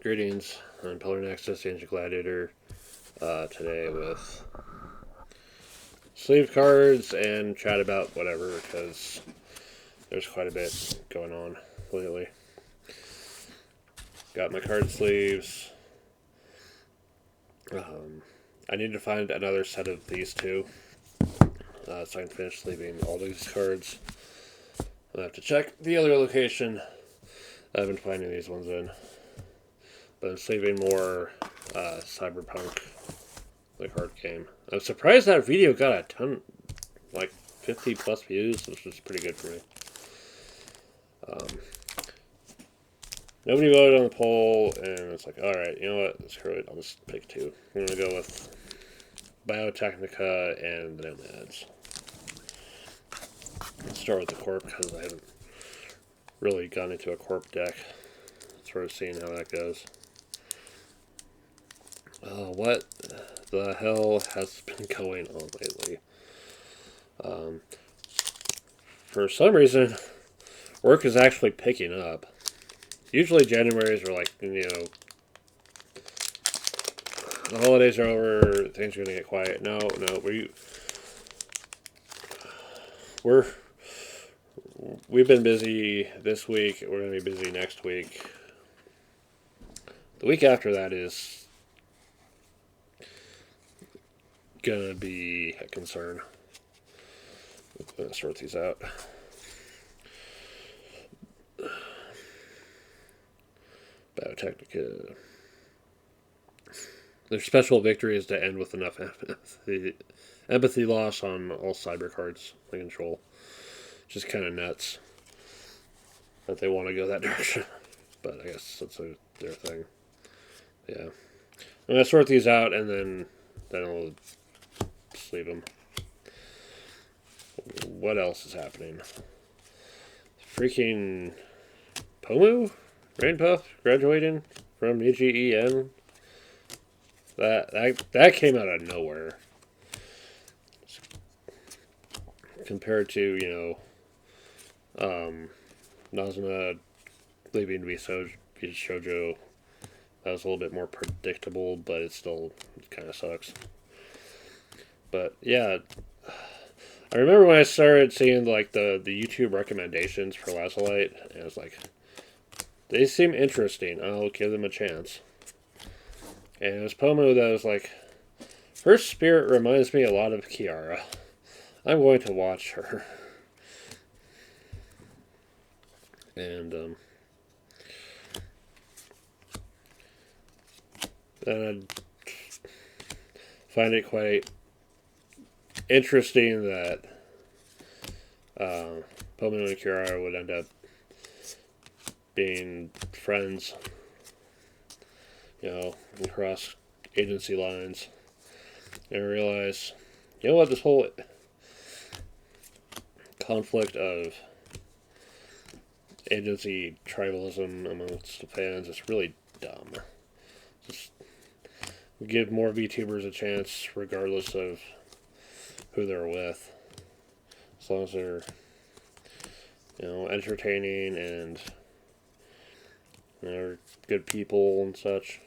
Greetings, I'm Pillar Nexus, the Ancient Gladiator, today with sleeve cards and chat about whatever, because there's quite a bit going on lately. Got my card sleeves. I need to find another set of these two, so I can finish sleeving all these cards. I have to check the other location I've been finding these ones in. But I'm sleeving more Cyberpunk, the card game. I'm surprised that video got a ton, like 50 plus views, which is pretty good for me. Nobody voted on the poll, and it's like, alright, you know what, screw it, I'll just pick two. I'm going to go with Biotechnica and the Nomads. Let's start with the Corp, because I haven't really gone into a Corp deck. Sort of seeing how that goes. What the hell has been going on lately? For some reason, work is actually picking up. Usually Januaries are like, the holidays are over, things are going to get quiet. No, we've been busy this week. We're going to be busy next week. The week after that is going to be a concern. I'm going to sort these out. Biotechnica. Their special victory is to end with enough empathy loss on all cyber cards they control. Just kind of nuts that they want to go that direction. But I guess that's their thing. Yeah. I'm going to sort these out and then I'll sleeve them. What else is happening? Freaking Pomu? Rainpuff graduating from UGEN? That came out of nowhere. Compared to, Nazuna leaving to be shoujo. That was a little bit more predictable, but it kind of sucks. But yeah, I remember when I started seeing like the YouTube recommendations for Lazulite, and I was like, they seem interesting. I'll give them a chance. And it was Pomu that was like, her spirit reminds me a lot of Kiara. I'm going to watch her. And then I find it quite interesting that Pomu and Kiara would end up being friends, across agency lines. And I realize, you know what, this whole conflict of agency tribalism amongst the fans is really dumb. Just give more VTubers a chance regardless of who they're with. As long as they're, entertaining and they're good people and such.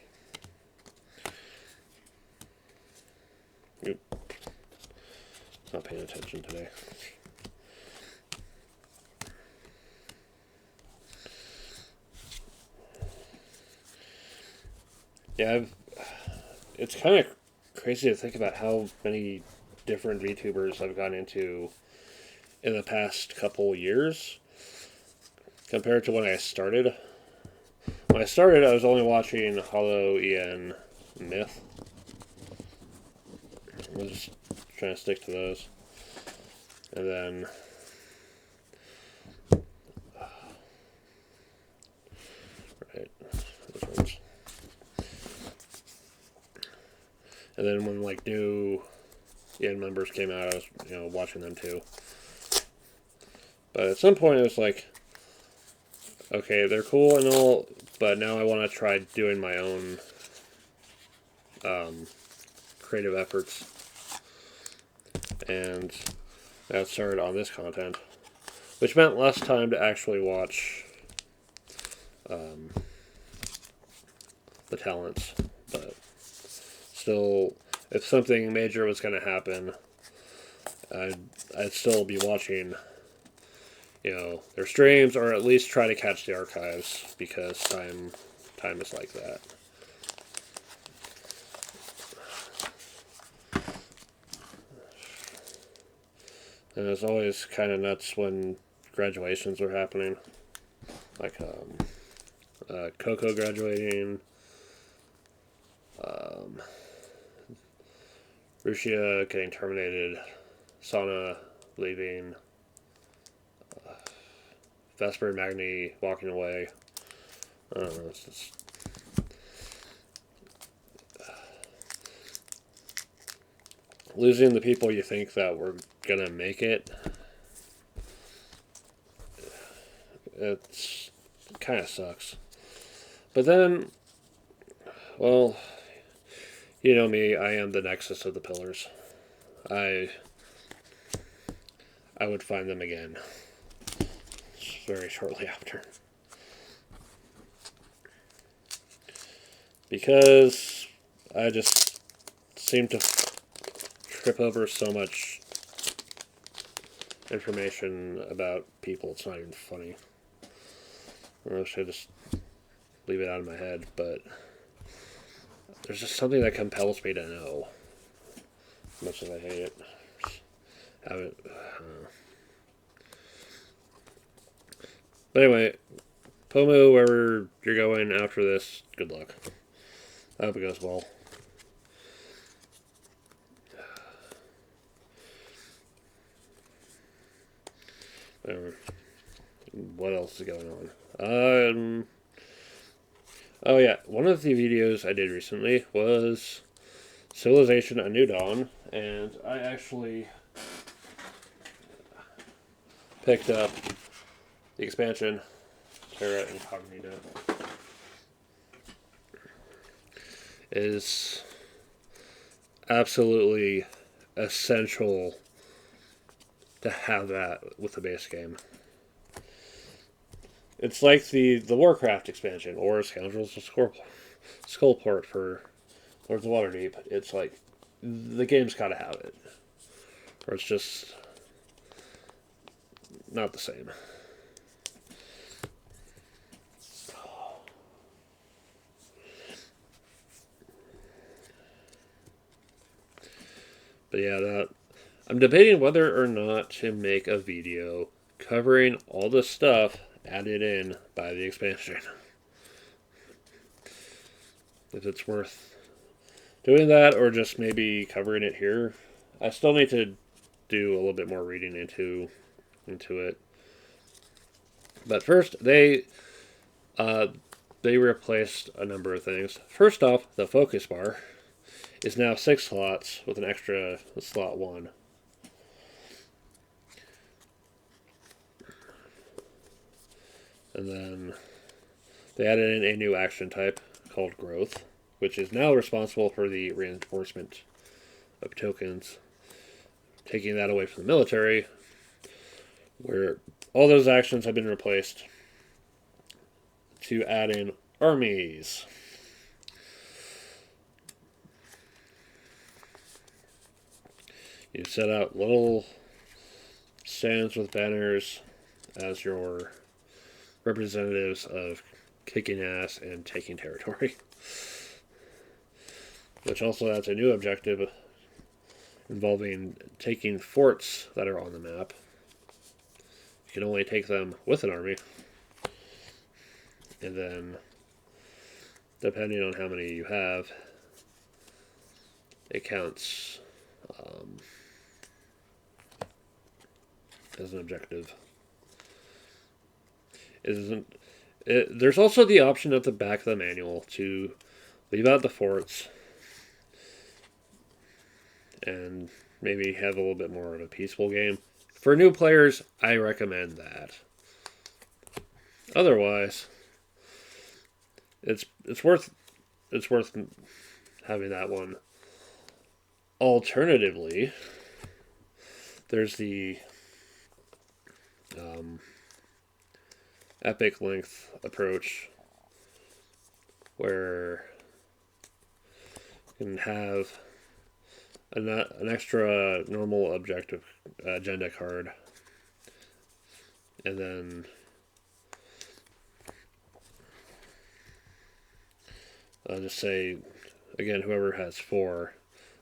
Oop. Not paying attention today. Yeah, it's kind of crazy to think about how many different VTubers I've gone into in the past couple years compared to when I started. When I started, I was only watching Hollow, EN, Myth. I was just trying to stick to those. And then right, those ones. And then when new EN members came out, I was watching them too. But at some point, it was like, okay, they're cool and all, but now I want to try doing my own creative efforts. And that started on this content, which meant less time to actually watch the talents. But still, if something major was going to happen, I'd still be watching, their streams, or at least try to catch the archives, because time is like that. And it was always kind of nuts when graduations were happening, like Coco graduating, Rushia getting terminated, Sana leaving, Vesper and Magni walking away. I don't know, it's just... losing the people you think that were gonna make it, it kind of sucks. But then, well, you know me, I am the nexus of the pillars. I would find them again very shortly after. Because I just seem to trip over so much information about people, it's not even funny. Or I should just leave it out of my head, but there's just something that compels me to know. As much as I hate it. Have it. But anyway, Pomu, wherever you're going after this, good luck. I hope it goes well. What else is going on? Oh yeah, one of the videos I did recently was Civilization: A New Dawn, and I actually picked up the expansion, Terra Incognita. It is absolutely essential to have that with the base game. It's like the Warcraft expansion, or Scoundrels of Skullport for Lords of Waterdeep. It's like, the game's gotta have it. Or it's just not the same. But yeah, I'm debating whether or not to make a video covering all the stuff added in by the expansion. If it's worth doing that, or just maybe covering it here. I still need to do a little bit more reading into it. But first, they replaced a number of things. First off, the focus bar is now 6 slots with an extra slot 1. And then they added in a new action type called Growth, which is now responsible for the reinforcement of tokens, taking that away from the military, where all those actions have been replaced to add in armies. You set out little stands with banners as your representatives of kicking ass and taking territory. Which also adds a new objective involving taking forts that are on the map. You can only take them with an army. And then, depending on how many you have, it counts as an objective. There's also the option at the back of the manual to leave out the forts and maybe have a little bit more of a peaceful game. For new players, I recommend that. Otherwise, it's worth having that one. Alternatively, there's the epic length approach, where can have an extra normal objective agenda card, and then I'll just say again whoever has 4,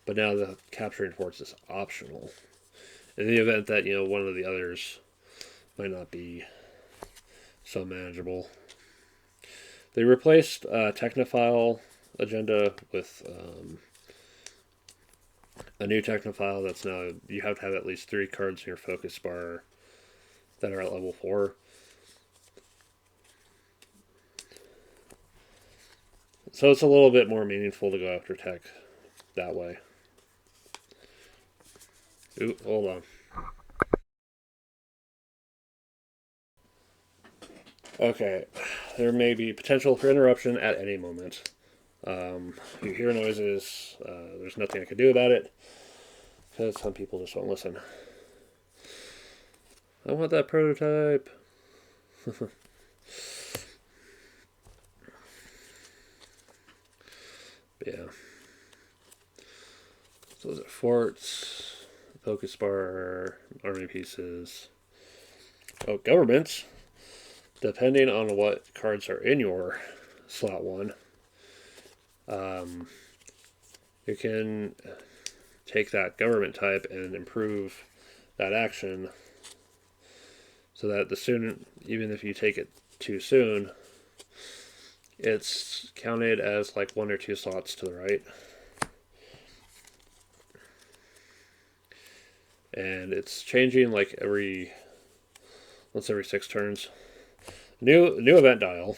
but now the capturing forts is optional in the event that one of the others might not be so manageable. They replaced Technophile agenda with a new Technophile that's now you have to have at least 3 cards in your focus bar that are at level 4. So it's a little bit more meaningful to go after tech that way. Ooh, hold on. Okay, there may be potential for interruption at any moment. You hear noises, there's nothing I can do about it, because some people just won't listen. I want that prototype. Yeah. So those are forts, focus bar, army pieces. Oh, governments. Depending on what cards are in your slot 1, you can take that government type and improve that action so that even if you take it too soon, it's counted as like 1 or 2 slots to the right. And it's changing like once every 6 turns. New event dial,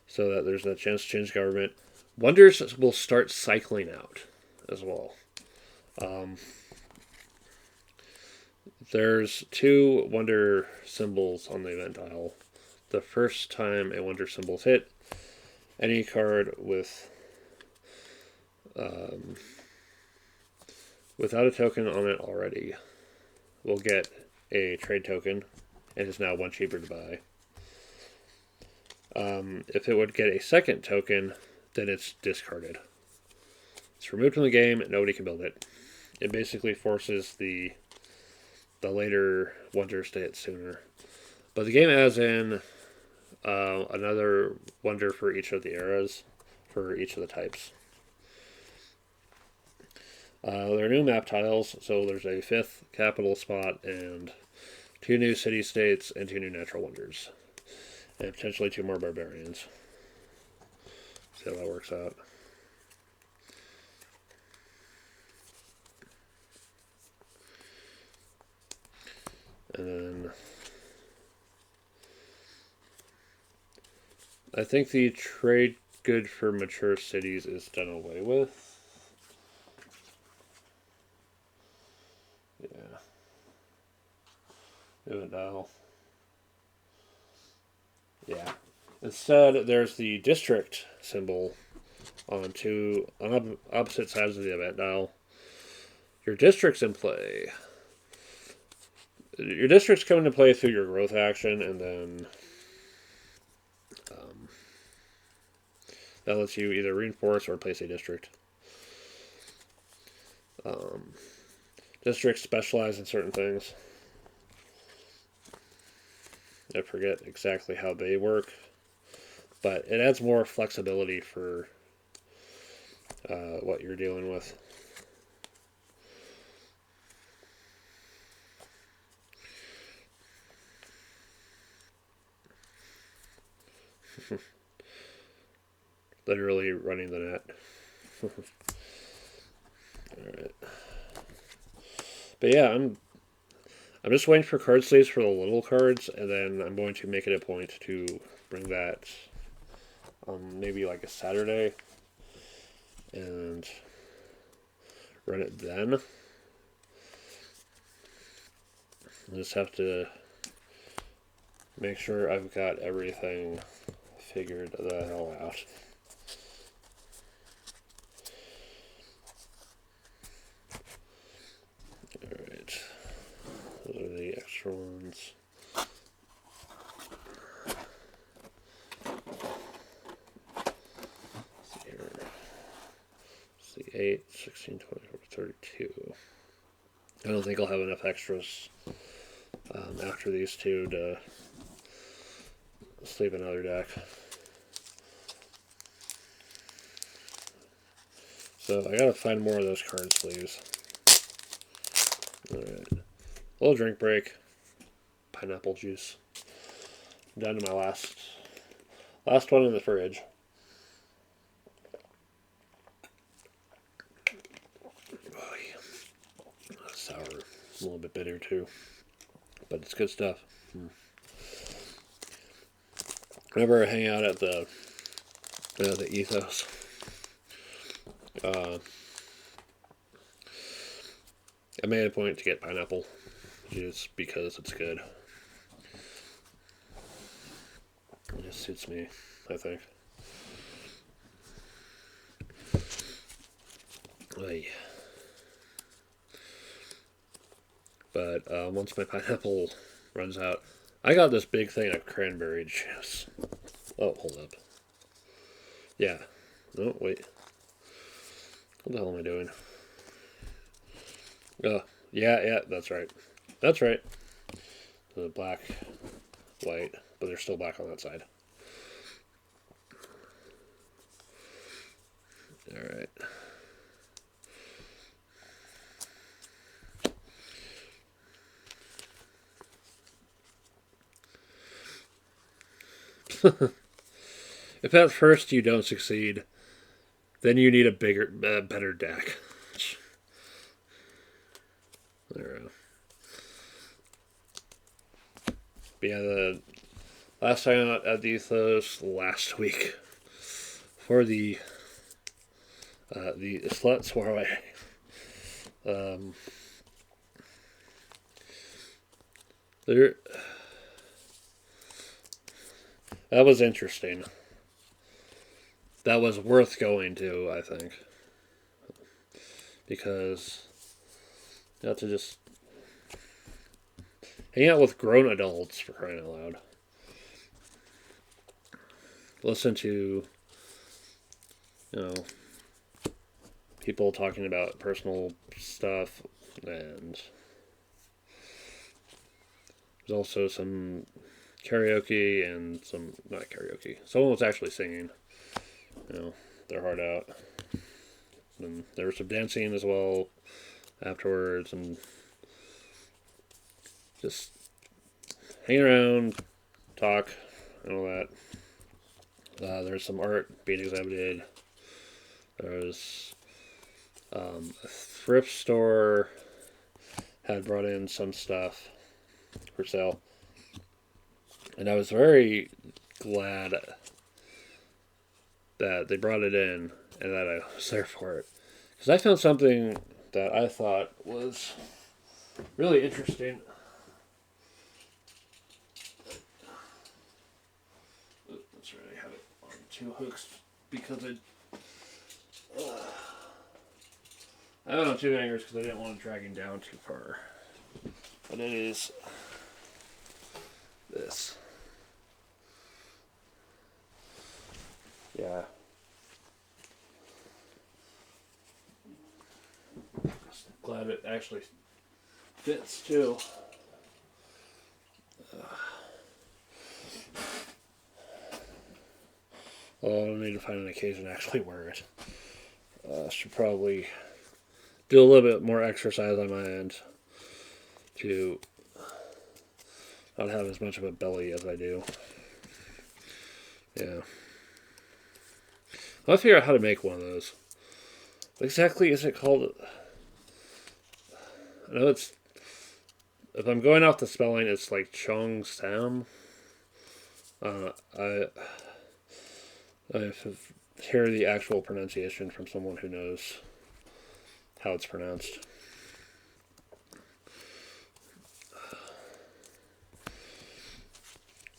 so that there's a chance to change government. Wonders will start cycling out as well. There's 2 wonder symbols on the event dial. The first time a wonder symbol's hit, any card without a token on it already will get a trade token and is now 1 cheaper to buy. If it would get a second token, then it's discarded. It's removed from the game, nobody can build it. It basically forces the later wonders to hit sooner. But the game adds in another wonder for each of the eras, for each of the types. There are new map tiles, so there's a 5th capital spot and 2 new city-states and 2 new natural wonders. And potentially 2 more barbarians. See how that works out. And then I think the trade good for mature cities is done away with. Yeah. Event dial. Yeah. Instead, there's the district symbol on opposite sides of the event dial. Your district's in play. Your districts come into play through your growth action, and then that lets you either reinforce or place a district. Districts specialize in certain things. I forget exactly how they work, but it adds more flexibility for what you're dealing with. Literally running the net. Alright. But yeah, I'm just waiting for card sleeves for the little cards, and then I'm going to make it a point to bring that on maybe like a Saturday and run it then. I just have to make sure I've got everything figured the hell out. Alright. Those are the extra ones. Let's see here. 8, 16, 24, 32. I don't think I'll have enough extras after these two to sleeve another deck. So I gotta find more of those card sleeves. Alright. Little drink break. Pineapple juice. I'm down to my last one in the fridge. Oh, yeah. Sour. A little bit bitter too. But it's good stuff. Whenever I hang out at the Ethos, I made a point to get pineapple juice because it's good. It just suits me, I think. But once my pineapple runs out, I got this big thing of cranberry juice. Oh, hold up. Yeah. No, wait. What the hell am I doing? Yeah, that's right. That's right. The black, white, but they're still black on that side. Alright. If at first you don't succeed, then you need a better deck. There we go. But yeah, the last time at the Ethos last week for the Slut Soiree. There, that was interesting. That was worth going to, I think, because you have to just hang out with grown adults, for crying out loud. Listen to, people talking about personal stuff, and there's also some karaoke and not karaoke. Someone was actually singing, their heart out. And there was some dancing as well afterwards, and just hang around, talk, and all that. There's some art being exhibited. There's a thrift store had brought in some stuff for sale, and I was very glad that they brought it in and that I was there for it, because I found something that I thought was really interesting. That's right, I have it on 2 hooks because I have it on 2 hangers because I didn't want it dragging down too far. But it is this. Yeah. Glad it actually fits too. Well, I'll need to find an occasion to actually wear it. Should probably do a little bit more exercise on my end to not have as much of a belly as I do. Yeah. I'll figure out how to make one of those. What exactly is it called? I know it's, if I'm going off the spelling, it's like Chong Sam. I hear the actual pronunciation from someone who knows how it's pronounced.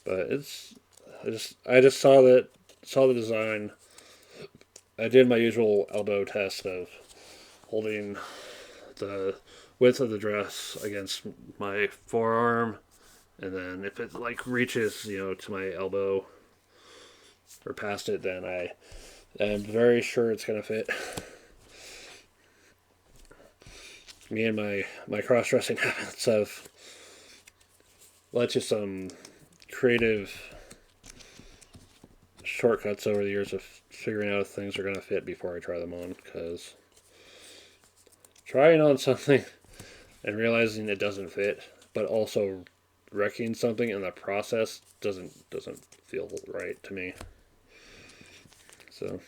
But I just saw the design. I did my usual elbow test of holding the width of the dress against my forearm, and then if it reaches to my elbow or past it, then I am very sure it's gonna fit. me and my cross-dressing habits have led to some creative shortcuts over the years of figuring out if things are going to fit before I try them on, because trying on something and realizing it doesn't fit, but also wrecking something in the process doesn't feel right to me. So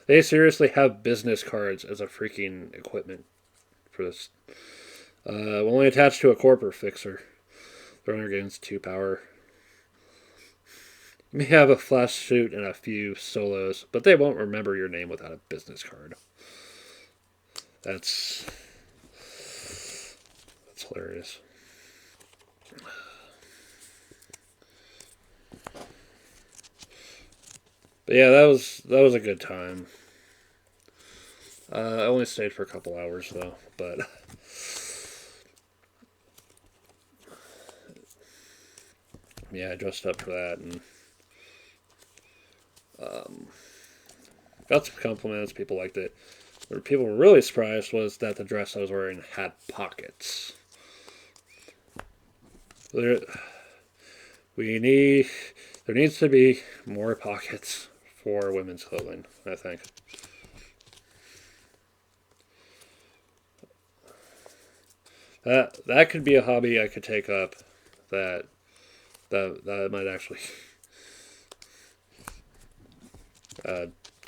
they seriously have business cards as a freaking equipment for this. Only attached to a corporate fixer. The runner gains 2 power. You may have a flash suit and a few solos, but they won't remember your name without a business card. That's hilarious. But yeah, that was a good time. I only stayed for a couple hours though, but yeah, I dressed up for that and got some compliments. People liked it. What people were really surprised was that the dress I was wearing had pockets. There needs to be more pockets for women's clothing, I think. That could be a hobby I could take up. That might actually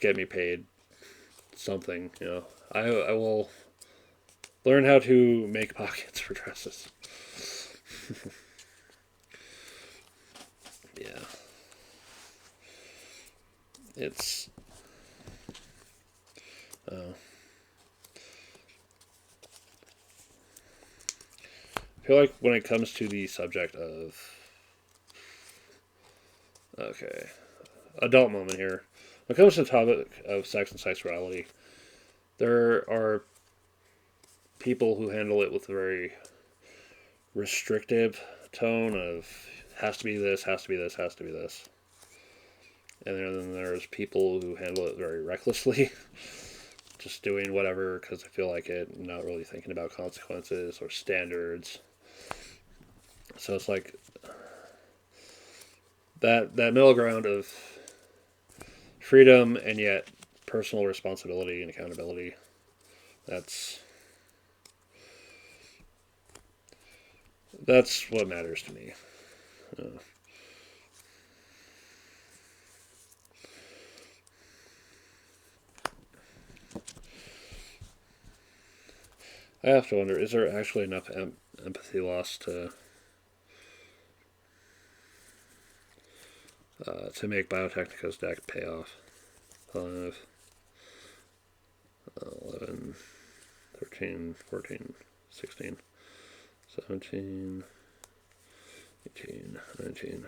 get me paid something. I will learn how to make pockets for dresses. Yeah, it's. I feel like when it comes to the subject of adult moment here, when it comes to the topic of sex and sexuality, there are people who handle it with a very restrictive tone of has to be this, has to be this, has to be this. And then there's people who handle it very recklessly, just doing whatever because they feel like it, not really thinking about consequences or standards. So it's like that middle ground of freedom and yet personal responsibility and accountability. That's what matters to me. I have to wonder, is there actually enough empathy lost to make Biotechnica's deck pay off? 5, 11, 13, 14, 16, 17, 18, 19,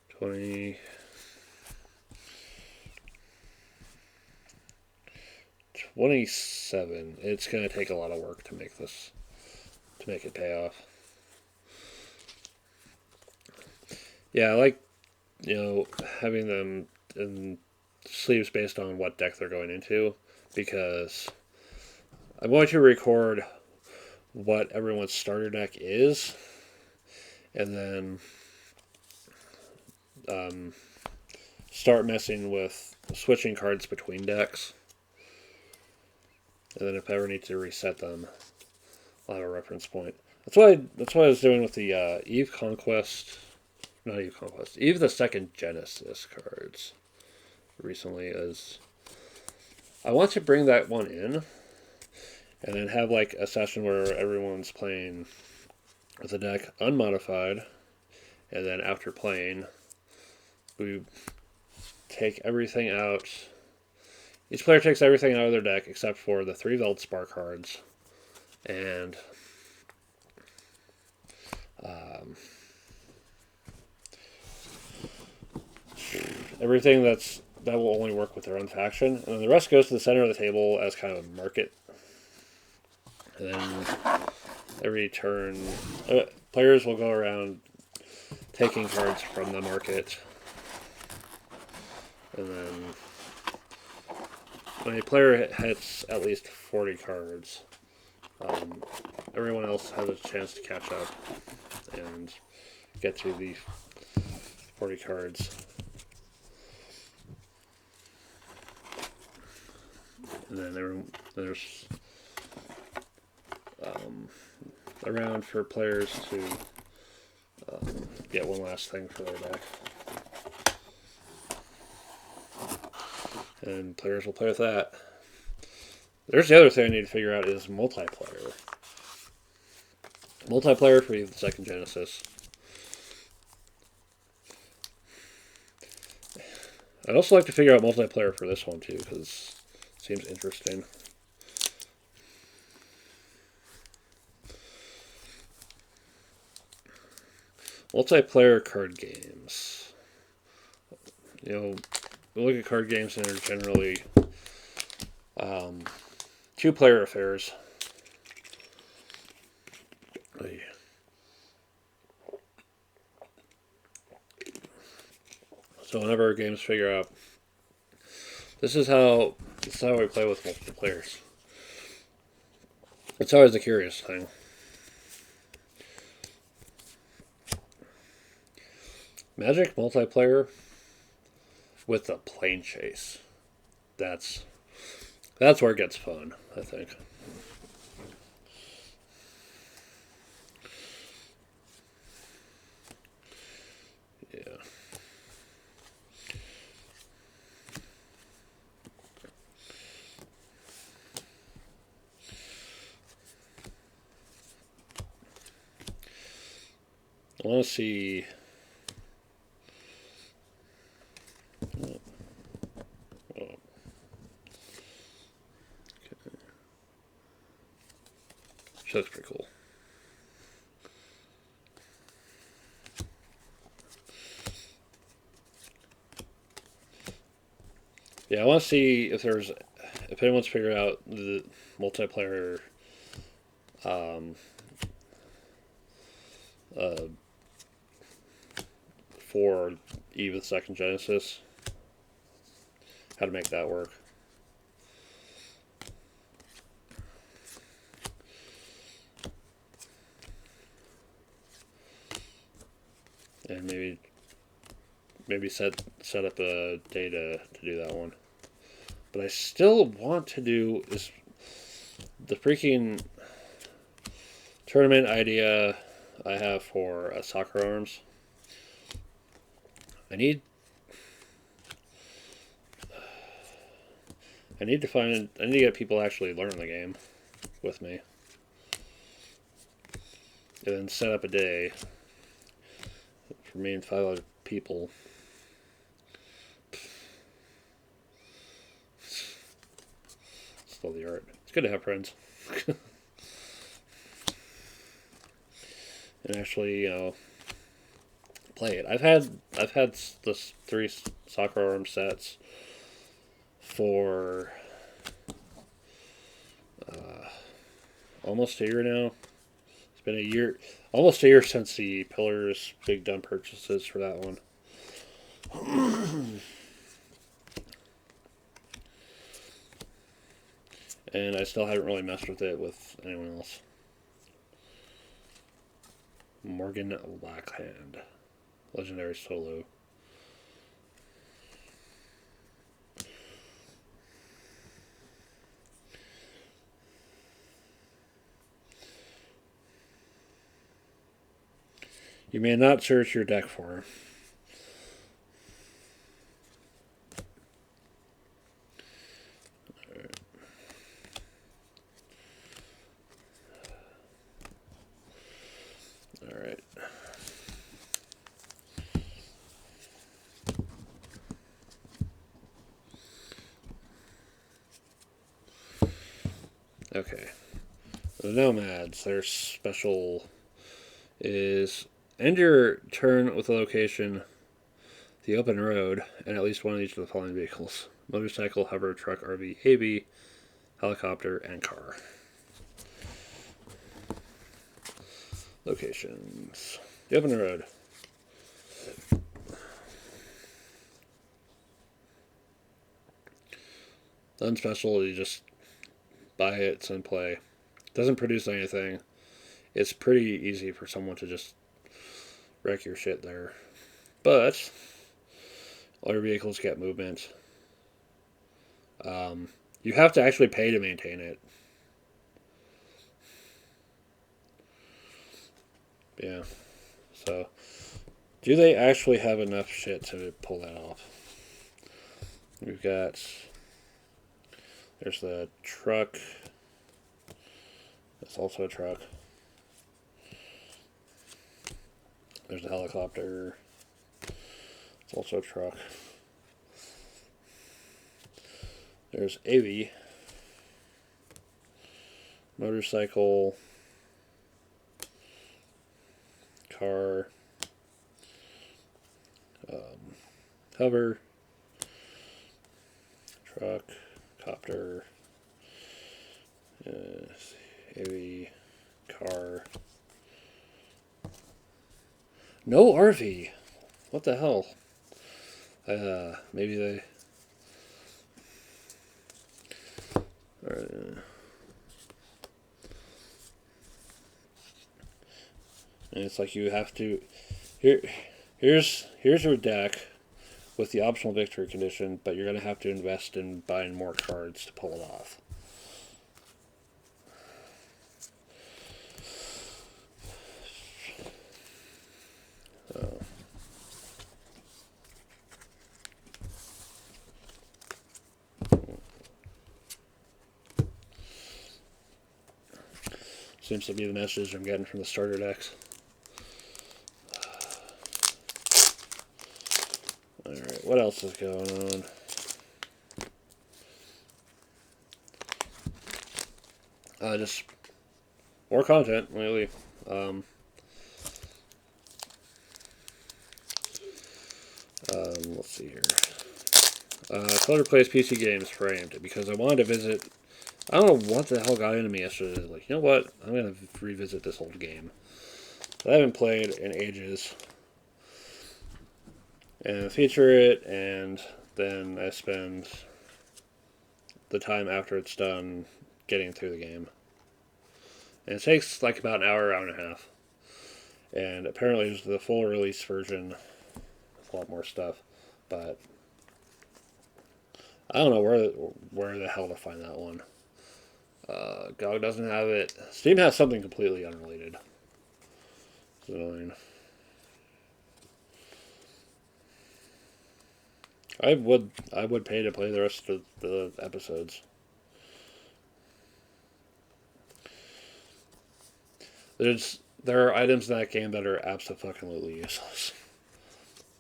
20, 27. It's going to take a lot of work to make it pay off. Yeah, I like, having them in sleeves based on what deck they're going into, because I'm going to record what everyone's starter deck is, and then start messing with switching cards between decks. And then if I ever need to reset them, I'll have a reference point. That's what I was doing with the Eve Conquest, not Eve Conquest, Eve the Second Genesis cards recently. As I want to bring that one in, and then have like a session where everyone's playing with the deck unmodified, and then after playing, we take everything out. Each player takes everything out of their deck except for the 3 Veldspar cards and everything that will only work with their own faction, and then the rest goes to the center of the table as kind of a market. And then every turn, players will go around taking cards from the market And then when a player hits at least 40 cards, everyone else has a chance to catch up and get through the 40 cards. And then there's a round for players to get one last thing for their deck. And players will play with that. There's the other thing I need to figure out is multiplayer. Multiplayer for the second Genesis. I'd also like to figure out multiplayer for this one too, because it seems interesting. Multiplayer card games. You know, we look at card games and they're generally two-player affairs. So whenever games figure out this is how we play with multiple players. It's always a curious thing. Magic multiplayer with a plane chase. That's where it gets fun, I think. Yeah. I want to see. So that's pretty cool. Yeah, I want to see if anyone's figured out the multiplayer for Eve of the Second Genesis. How to make that work. And maybe set up a day to do that one. But I still want to do is the freaking tournament idea I have for soccer arms. I need to get people to actually learn the game with me. And then set up a day for me and 5 other people. Still the art. It's good to have friends. And actually, play it. I've had this 3 soccer arm sets for almost a year now. It's been almost a year since the Pillars big dumb purchases for that one. And I still haven't really messed with it with anyone else. Morgan Blackhand. Legendary solo. You may not search your deck for her. Alright. Okay. The Nomads, their special is end your turn with a location, the open road, and at least one of each of the following vehicles: motorcycle, hover, truck, RV, AV, helicopter, and car. Locations. The open road. Nothing special. You just buy it and play. Doesn't produce anything. It's pretty easy for someone to just wreck your shit there. But all your vehicles get movement. You have to actually pay to maintain it. Yeah. So, do they actually have enough shit to pull that off? We've got. There's the truck. It's also a truck. There's the helicopter. It's also a truck. There's AV. Motorcycle. Car. Hover. Truck. Copter. AV. Car. No RV. What the hell? Maybe they. And it's like you have to. Here's your deck with the optional victory condition, but you're gonna have to invest in buying more cards to pull it off. Seems to be the message I'm getting from the starter decks. Alright, what else is going on? Just more content lately. Let's see here. Color Plays PC Games framed because I wanted to visit. I don't know what the hell got into me yesterday. Like, you know what? I'm gonna revisit this old game that I haven't played in ages, and feature it, and then I spend the time after it's done getting through the game. And it takes like about an hour, hour and a half. And apparently there's the full release version with a lot more stuff. But I don't know where the hell to find that one. GOG doesn't have it. Steam has something completely unrelated. It's annoying. I would pay to play the rest of the episodes. There are items in that game that are absolutely useless.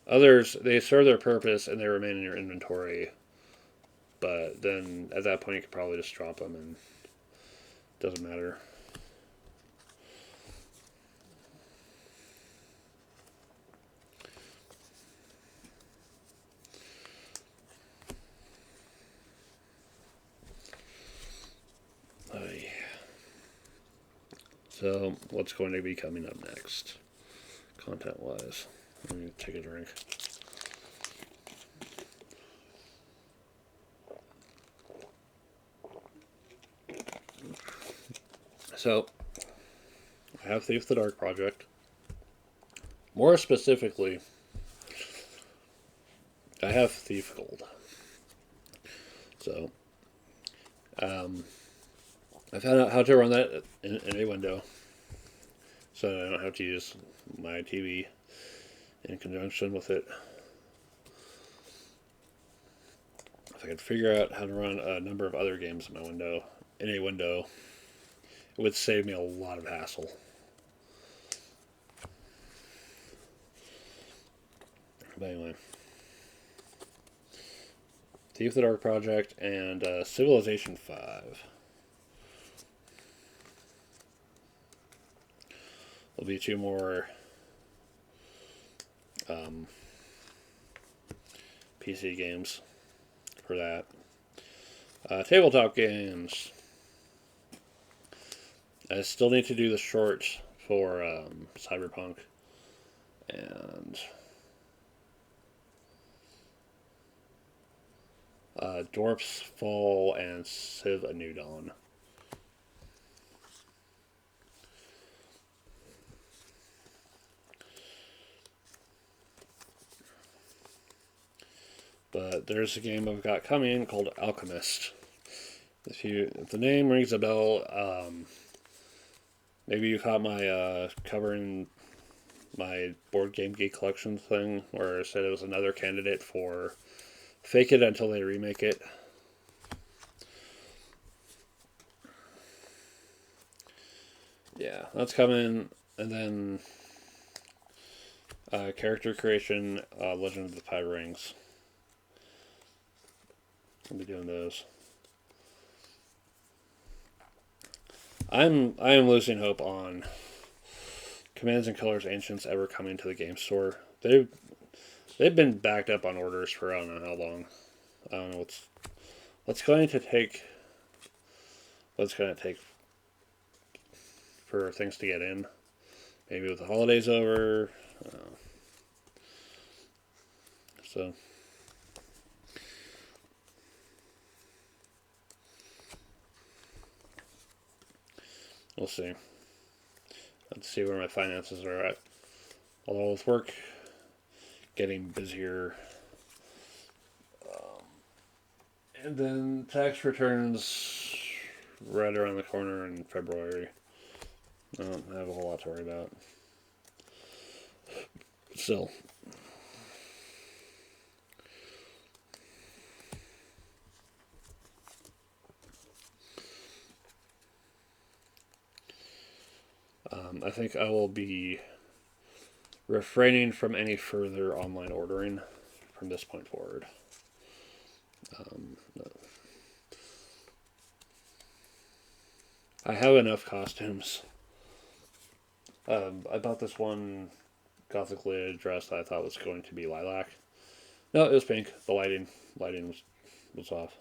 Others, they serve their purpose and they remain in your inventory. But then at that point you could probably just drop them and it doesn't matter. So, what's going to be coming up next, content-wise? Let me take a drink. So, I have Thief the Dark Project. More specifically, I have Thief Gold. So, I found out how to run that in a window, so I don't have to use my TV in conjunction with it. If I could figure out how to run a number of other games in a window, it would save me a lot of hassle. But anyway, Thief the Dark Project and Civilization 5. There'll be two more PC games for that. Tabletop games. I still need to do the short for Cyberpunk. And Dwarfs Fall and Civ A New Dawn. But there's a game I've got coming called Alchemist. If the name rings a bell, maybe you caught my covering my Board Game Geek collection thing, where I said it was another candidate for fake it until they remake it. Yeah, that's coming, and then character creation, Legend of the Five Rings. I'll be doing those. I am losing hope on Commands and Colors Ancients ever coming to the game store. They've been backed up on orders for I don't know how long. I don't know what's going to take for things to get in. Maybe with the holidays over. So we'll see. Let's see where my finances are at. Although with work getting busier, and then tax returns right around the corner in February. I don't have a whole lot to worry about. Still. I think I will be refraining from any further online ordering from this point forward. I have enough costumes. I bought this one Gothic lid dress that I thought was going to be lilac. No, it was pink. The lighting was off.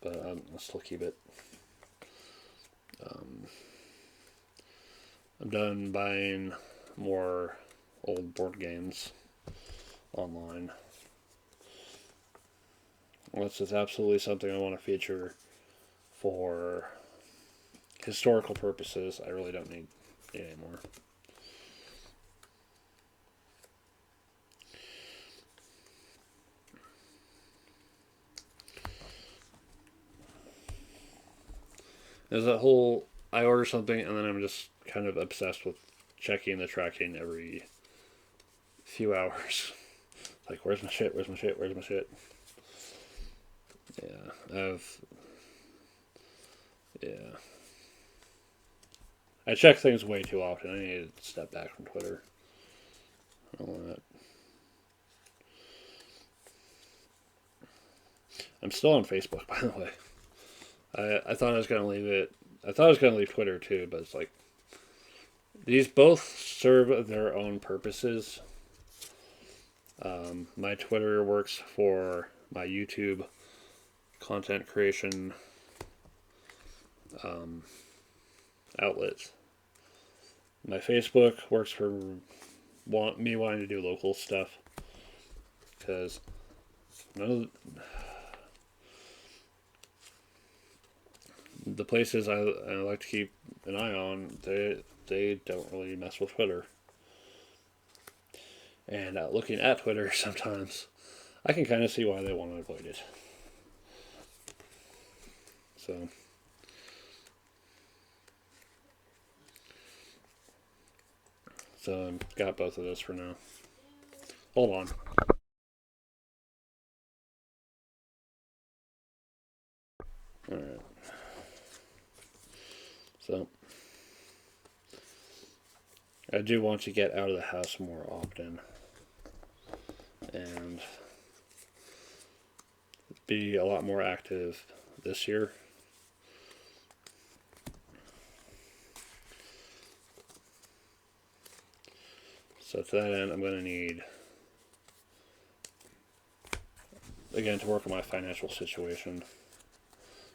But I'll still keep it. I'm done buying more old board games online. Unless it's absolutely something I want to feature for historical purposes, I really don't need it anymore. There's that whole, I order something and then I'm just kind of obsessed with checking the tracking every few hours. Like, where's my shit? Where's my shit? Where's my shit? Yeah, I check things way too often. I need to step back from Twitter. All that. I'm still on Facebook, by the way. I thought I was going to leave it. I thought I was going to leave Twitter too, but it's like these both serve their own purposes. My Twitter works for my YouTube content creation outlets. My Facebook works for me wanting to do local stuff because none of the places I like to keep an eye on, they don't really mess with Twitter. And looking at Twitter sometimes, I can kind of see why they want to avoid it. So I've got both of those for now. Hold on. Alright. So I do want to get out of the house more often and be a lot more active this year. So to that end, I'm going to need, again, to work on my financial situation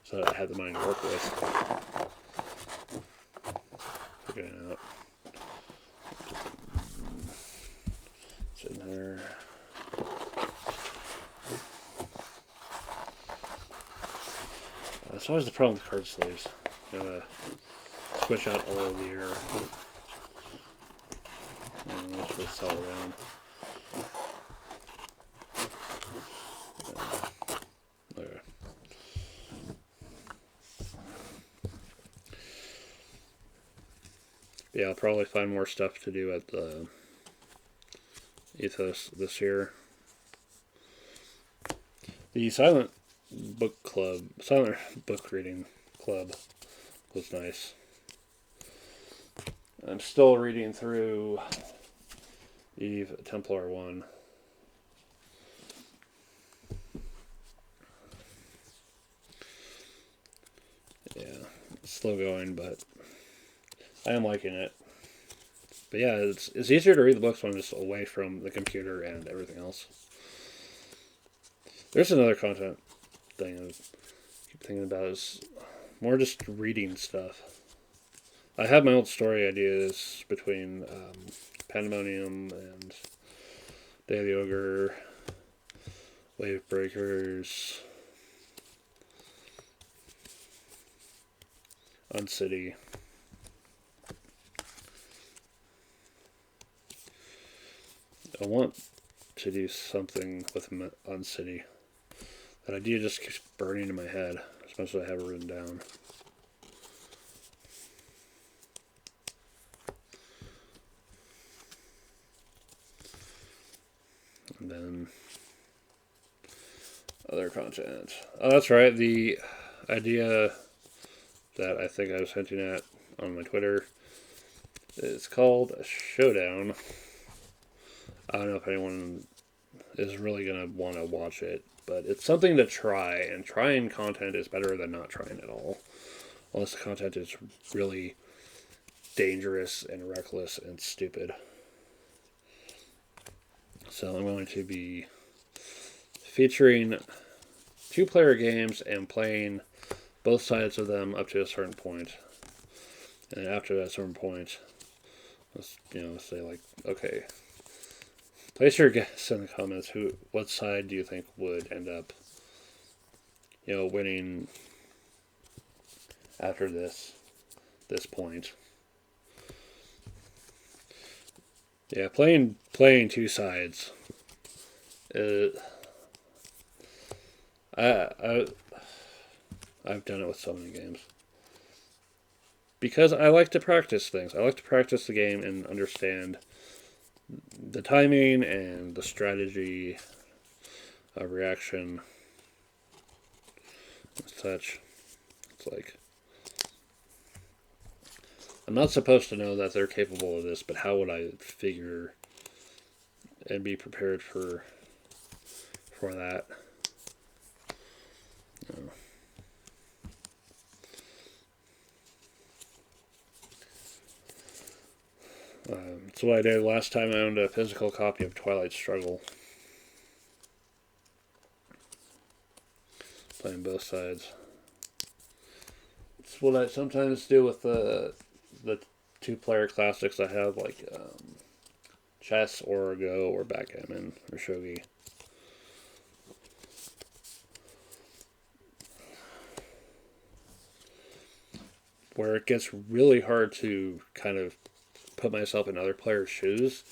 so that I have the money to work with. Figuring it out. Sitting there. always the problem with card sleeves. Gotta switch out all of the air. Let's just sell around. There. Yeah, I'll probably find more stuff to do at the Ethos this year. The silent book reading club was nice. I'm still reading through Eve Templar 1. Yeah, it's slow going, but I am liking it. But yeah, it's easier to read the books when I'm just away from the computer and everything else. There's another content thing I keep thinking about is more just reading stuff. I have my old story ideas between Pandemonium and Day of the Ogre, Wave Breakers, Uncity. I want to do something with Uncity. That idea just keeps burning in my head as much as I have it written down. And then other content. Oh, that's right. The idea that I think I was hinting at on my Twitter is called a Showdown. I don't know if anyone is really going to want to watch it, but it's something to try, and trying content is better than not trying at all. Unless the content is really dangerous and reckless and stupid. So I'm going to be featuring 2-player games and playing both sides of them up to a certain point. And after that certain point, let's say like, okay, place your guess in the comments. What side do you think would end up, winning after this point? Yeah, playing 2 sides. I've done it with so many games. Because I like to practice things. I like to practice the game and understand the timing and the strategy of reaction and such. It's like, I'm not supposed to know that they're capable of this, but how would I figure and be prepared for that? That's what I did last time I owned a physical copy of Twilight Struggle. Playing both sides. It's what I sometimes do with the 2-player classics I have, like chess or Go or backgammon or shogi. Where it gets really hard to kind of put myself in other players' shoes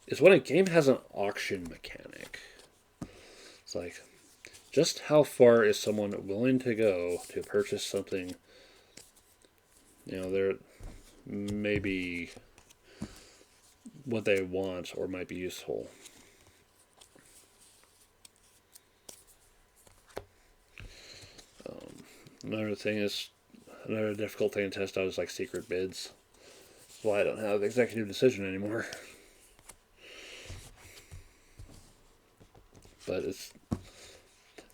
is when a game has an auction mechanic. It's like, just how far is someone willing to go to purchase something? They're maybe what they want or might be useful. Another difficult thing to test out is like secret bids. That's why I don't have executive decision anymore. But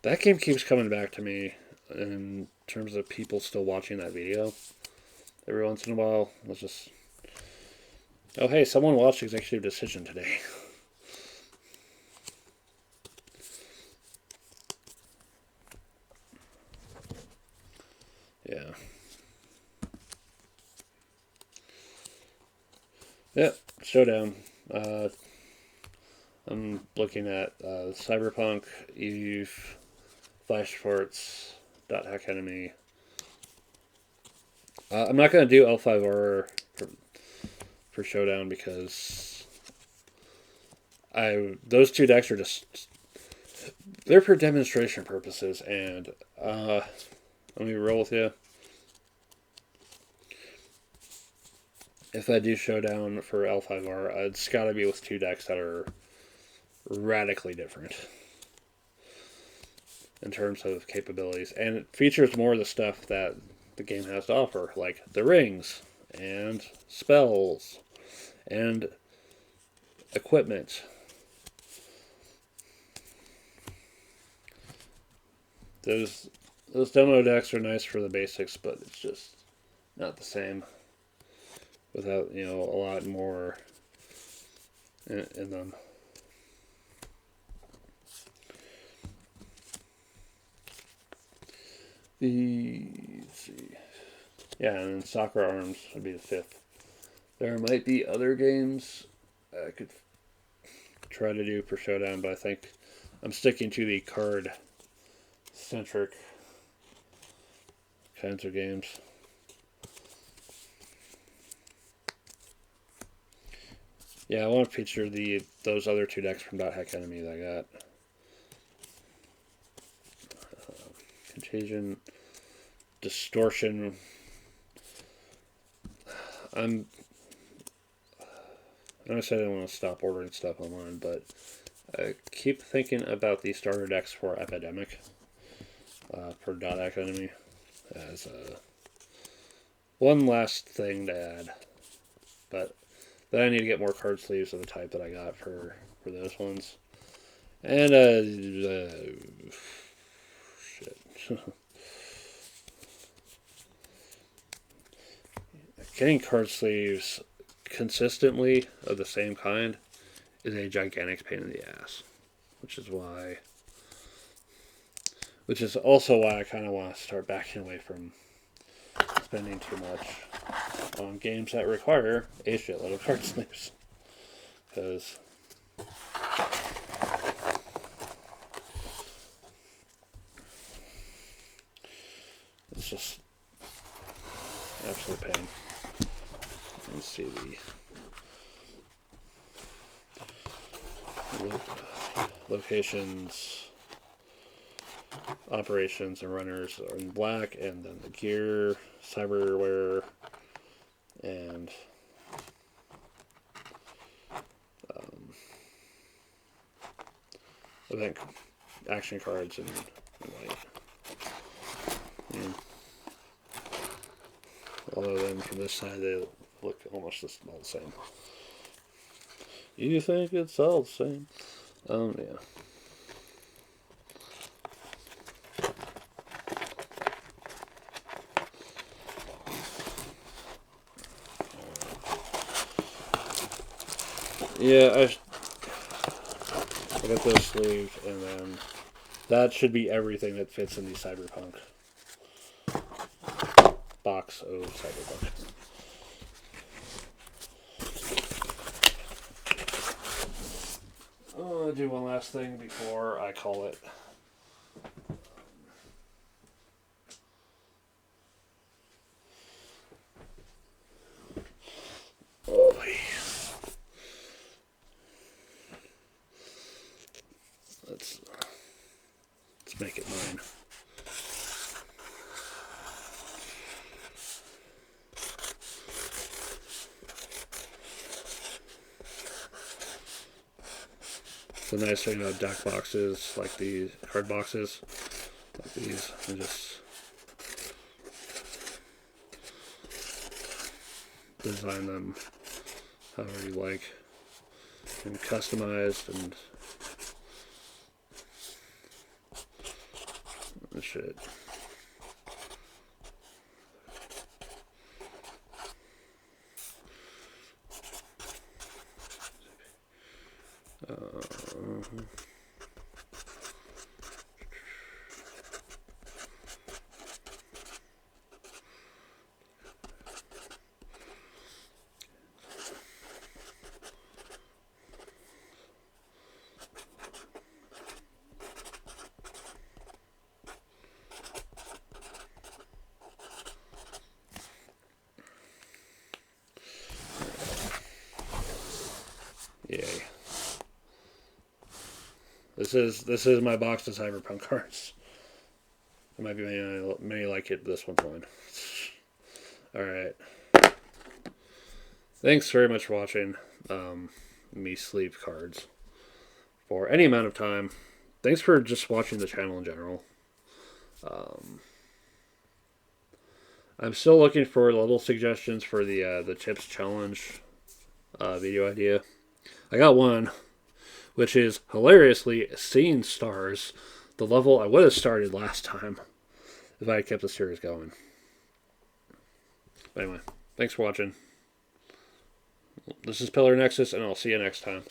that game keeps coming back to me in terms of people still watching that video. Every once in a while, it's just, oh hey, someone watched Executive Decision today. Yeah. Yep, Showdown. I'm looking at Cyberpunk, Eve, Flash Forts, Dot Hack Enemy, I'm not gonna do L5R for Showdown because I those two decks are just they're for demonstration purposes, and let me roll with you. If I do Showdown for L5R, it's got to be with two decks that are radically different in terms of capabilities, and it features more of the stuff that the game has to offer, like the rings and spells and equipment. Those demo decks are nice for the basics, but it's just not the same without a lot more in them. Let's see. Yeah, and then Soccer Arms would be the fifth. There might be other games I could try to do for Showdown, but I think I'm sticking to the card centric kinds of games. Yeah, I want to feature those other two decks from Dot Hack Enemy that I got. Contagion, Distortion. I said I didn't want to stop ordering stuff online, but I keep thinking about the starter decks for Epidemic for Dot Hack Enemy as one last thing to add. But then I need to get more card sleeves of the type that I got for those ones. And shit. Getting card sleeves consistently of the same kind is a gigantic pain in the ass, which is also why I kind of want to start backing away from spending too much on games that require a shitload of card sleeves, because it's just absolute pain. Let's see the locations, operations, and runners are in black, and then the gear, cyberware, and event action cards in white. And although then from this side they look almost all the same. You think it's all the same? Yeah. Yeah, I got those sleeves, and then that should be everything that fits in the Cyberpunk box of Cyberpunk. I'll do one last thing before I call it. Oh, let's make it mine. The nice thing about deck boxes, like these card boxes, like these, and just design them however you like, and customized and shit. This is my box of Cyberpunk cards. There might be many like it. This one's mine. All right. Thanks very much for watching me sleeve cards for any amount of time. Thanks for just watching the channel in general. I'm still looking for little suggestions for the chips challenge video idea. I got one, which is hilariously seeing stars, the level I would have started last time if I had kept the series going. But anyway, thanks for watching. This is Pillar Nexus, and I'll see you next time.